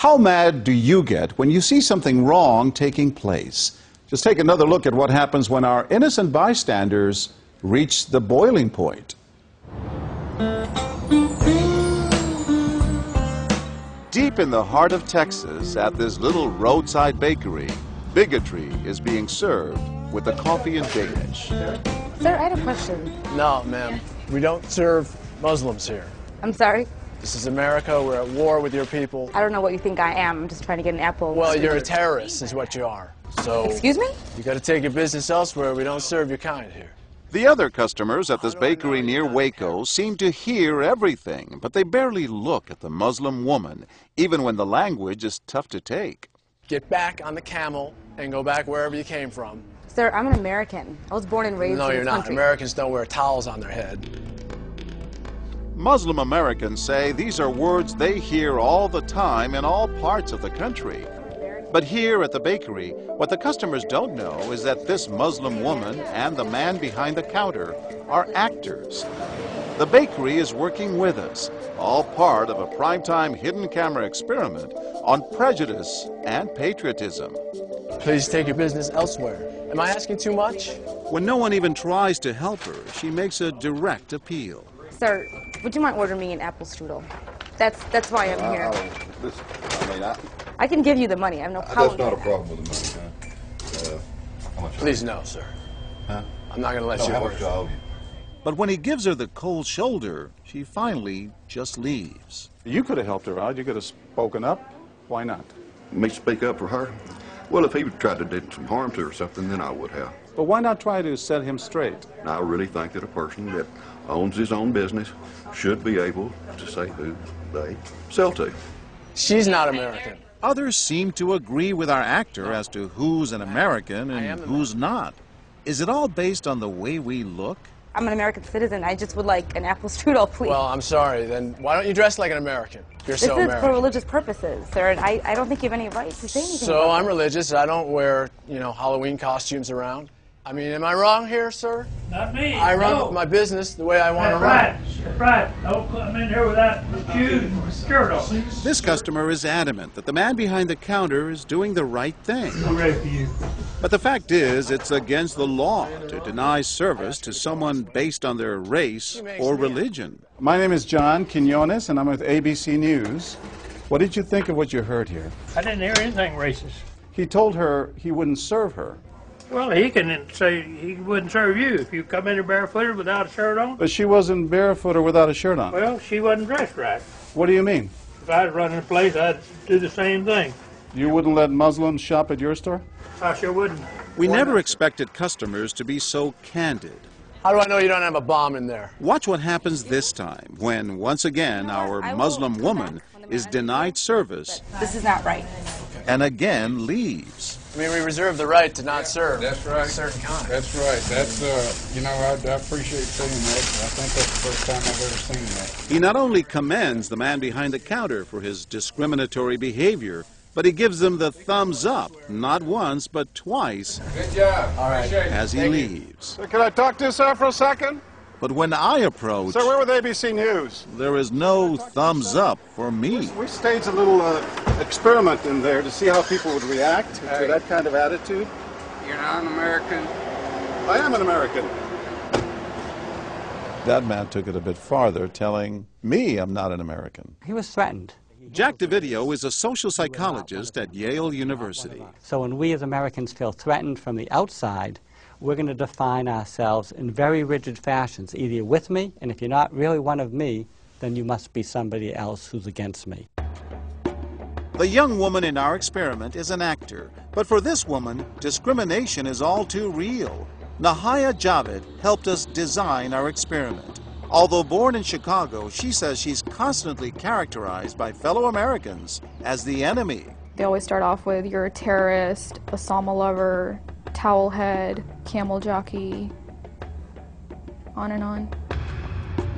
How mad do you get when you see something wrong taking place? Just take another look at what happens when our innocent bystanders reach the boiling point. Deep in the heart of Texas, at this little roadside bakery, bigotry is being served with the coffee and bacon. Sir, I had a question. No, ma'am. We don't serve Muslims here. I'm sorry? This is America. We're at war with your people. I don't know what you think I am. I'm just trying to get an apple. Well, you're a terrorist is what you are. So excuse me? You got to take your business elsewhere. We don't serve your kind here. The other customers at this bakery near Waco seem to hear everything, but they barely look at the Muslim woman, even when the language is tough to take. Get back on the camel and go back wherever you came from. Sir, I'm an American. I was born and raised in this country. No, you're not. Americans don't wear towels on their head. Muslim Americans say these are words they hear all the time in all parts of the country. But here at the bakery, what the customers don't know is that this Muslim woman and the man behind the counter are actors. The bakery is working with us, all part of a primetime hidden camera experiment on prejudice and patriotism. Please take your business elsewhere. Am I asking too much? When no one even tries to help her, she makes a direct appeal. Sir, would you mind ordering me an apple strudel? That's why I'm here. I can give you the money. I have no problem. That's not a problem with the money, huh? How much? Please no, sir. Huh? I'm not going to let you How order. much do I owe you? But when he gives her the cold shoulder, she finally just leaves. You could have helped her out. You could have spoken up. Why not? Me speak up for her? Well, if he would try to do some harm to her or something, then I would have. But why not try to set him straight? I really think that a person that owns his own business should be able to say who they sell to. She's not American. Others seem to agree with our actor as to who's an American and who's not. Is it all based on the way we look? I'm an American citizen. I just would like an apple strudel, please. Well, I'm sorry. Then why don't you dress like an American? You're so American. This is for religious purposes, sir, and I don't think you have any right to say anything So about I'm religious. I don't wear, Halloween costumes around. I mean, am I wrong here, sir? Not me. I run my business the way I want to run. That's right. Don't come in here without shoes and skirt on. This customer is adamant that the man behind the counter is doing the right thing. I'm ready for you. But the fact is, it's against the law to deny service to someone based on their race or religion. My name is John Quinones, and I'm with ABC News. What did you think of what you heard here? I didn't hear anything racist. He told her he wouldn't serve her. Well, he can say he wouldn't serve you if you come in here barefooted without a shirt on. But she wasn't barefoot or without a shirt on. Well, she wasn't dressed right. What do you mean? If I was running a place, I'd do the same thing. You wouldn't let Muslims shop at your store? I sure wouldn't. We never expected customers to be so candid. How do I know you don't have a bomb in there? Watch what happens this time when, once again, our Muslim woman is denied service. This is not right. And again leaves. I mean, we reserve the right to not serve. That's right. A certain kind. That's right. That's, I appreciate seeing that. I think that's the first time I've ever seen that. He not only commends the man behind the counter for his discriminatory behavior, but he gives him the thumbs up, not once, but twice. Good job. All right. As he leaves. Sir, can I talk to you, sir, for a second? But when I approach, Sir, we're with ABC News. there is no thumbs up for me. We staged a little experiment in there to see how people would react to that kind of attitude. You're not an American. I am an American. That man took it a bit farther, telling me I'm not an American. He was threatened. Jack DeVideo is a social psychologist at Yale University. So when we as Americans feel threatened from the outside, we're going to define ourselves in very rigid fashions. Either you're with me, and if you're not really one of me, then you must be somebody else who's against me. The young woman in our experiment is an actor, but for this woman, discrimination is all too real. Nahaya Javed helped us design our experiment. Although born in Chicago, she says she's constantly characterized by fellow Americans as the enemy. They always start off with, you're a terrorist, Osama lover, towel head, camel jockey, on and on.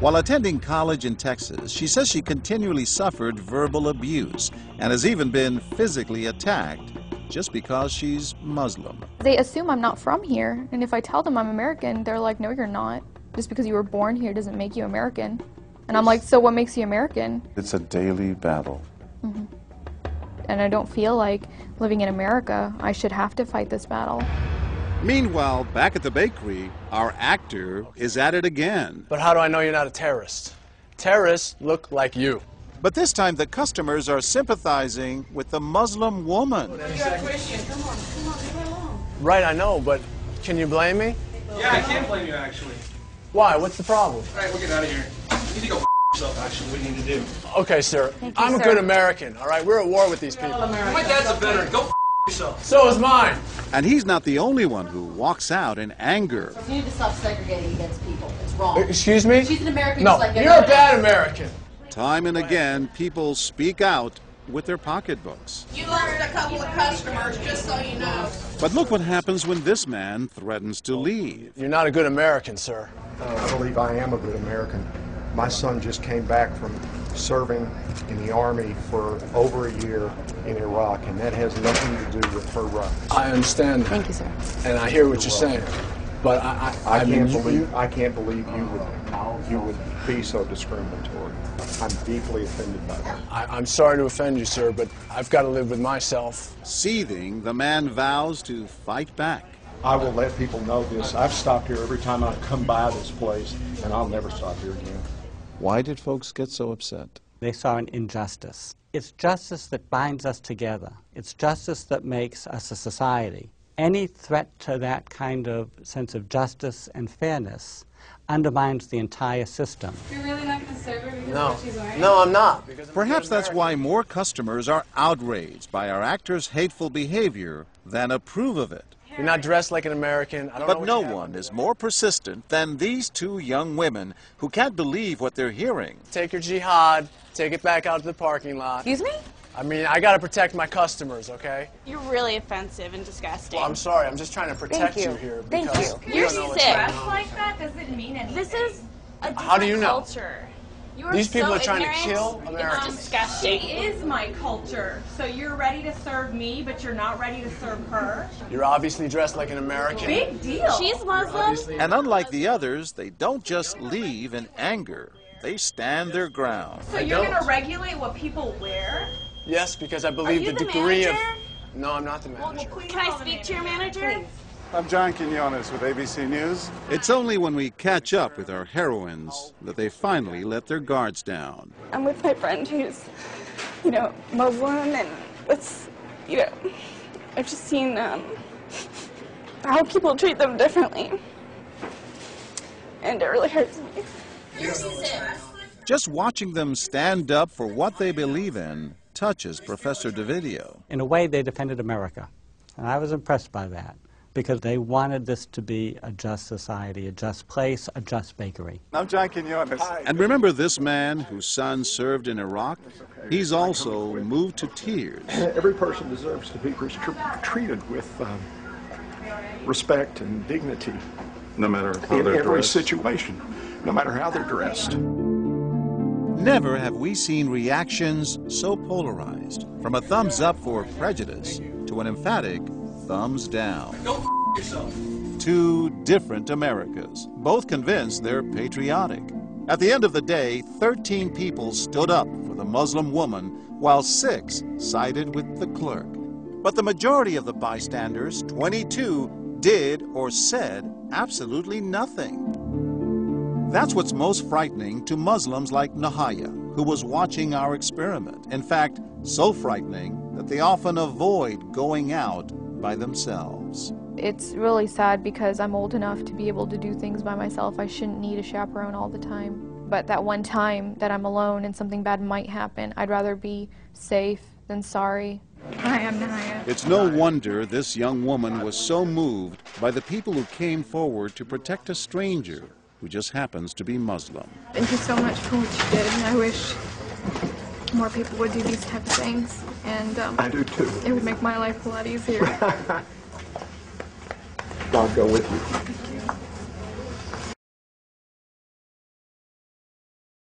While attending college in Texas, she says she continually suffered verbal abuse and has even been physically attacked just because she's Muslim. They assume I'm not from here, and if I tell them I'm American, they're like, no, you're not. Just because you were born here doesn't make you American. And I'm like, so what makes you American? It's a daily battle. and I don't feel like living in America, I should have to fight this battle. Meanwhile, back at the bakery, our actor is at it again. But how do I know you're not a terrorist? Terrorists look like you. But this time the customers are sympathizing with the Muslim woman. You're a Christian. Come on, leave her alone. Right, I know, but can you blame me? Yeah, I can blame you, actually. Why? What's the problem? All right, we'll get out of here. You need to go yourself, actually, what you need to do. Okay, sir. I'm a sir. good American, all right? We're at war with these people. My dad's a veteran. Go yourself. So is mine. And he's not the only one who walks out in anger. You need to stop segregating against people. It's wrong. Excuse me? She's an American No, just like you're everyone a bad else. American. Time and again, people speak out with their pocketbooks. You lost a couple of customers, just so you know. But look what happens when this man threatens to leave. You're not a good American, sir. I believe I am a good American. My son just came back from serving in the Army for over a year in Iraq, and that has nothing to do with her rights. I understand that. Thank you, sir. And I hear what you're saying. But I can't believe you would be so discriminatory. I'm deeply offended by that. I'm sorry to offend you, sir, but I've got to live with myself. Seething, the man vows to fight back. I will let people know this. I've stopped here every time I come by this place, and I'll never stop here again. Why did folks get so upset? They saw an injustice. It's justice that binds us together. It's justice that makes us a society. Any threat to that kind of sense of justice and fairness undermines the entire system. You're really not going to serve her because No. of what she's wearing? No, I'm not. Perhaps that's why more customers are outraged by our actor's hateful behavior than approve of it. You're not dressed like an American. I don't know But what no you have one on. is more persistent than these two young women who can't believe what they're hearing. Take your jihad, take it back out to the parking lot. Excuse me? I mean, I got to protect my customers, okay? You're really offensive and disgusting. Well, I'm sorry. I'm just trying to protect Thank you. here. Thank because you. you You're don't know what's sick. going Dressed on. like that doesn't mean anything. This is a different How do you know? culture. You are These people so are trying to ignorant. kill Americans. It's disgusting. She is my culture. So you're ready to serve me, but you're not ready to serve her? You're obviously dressed like an American. Big deal. She's Muslim. And unlike the others, they don't just leave in anger. They stand their ground. So you're going to regulate what people wear? Yes, because I Are believe you the the degree manager? of... No, I'm not the manager. Can I speak to your manager? I'm John Quinones with ABC News. It's only when we catch up with our heroines that they finally let their guards down. I'm with my friend who's, Muslim, and it's, I've just seen how people treat them differently. And it really hurts me. Just watching them stand up for what they believe in touches Professor DeVideo. In a way, they defended America. And I was impressed by that, because they wanted this to be a just society, a just place, a just bakery. I'm John Quinones. And remember this man whose son served in Iraq? He's also moved to tears. Every person deserves to be treated with respect and dignity. No matter how In they're every dressed. situation, no matter how they're dressed. Never have we seen reactions so polarized, from a thumbs up for prejudice to an emphatic thumbs down. Go yourself. Two different Americas, both convinced they're patriotic. At the end of the day, 13 people stood up for the Muslim woman, while 6 sided with the clerk. But the majority of the bystanders, 22, did or said absolutely nothing. That's what's most frightening to Muslims like Nahaya, who was watching our experiment. In fact, so frightening that they often avoid going out by themselves. It's really sad because I'm old enough to be able to do things by myself. I shouldn't need a chaperone all the time. But that one time that I'm alone and something bad might happen, I'd rather be safe than sorry. Hi, I'm Nahaya. It's no wonder this young woman was so moved by the people who came forward to protect a stranger who just happens to be Muslim. Thank you so much for what you did, and I wish more people would do these type of things. And I do too. it would make my life a lot easier. God go with you. Thank you.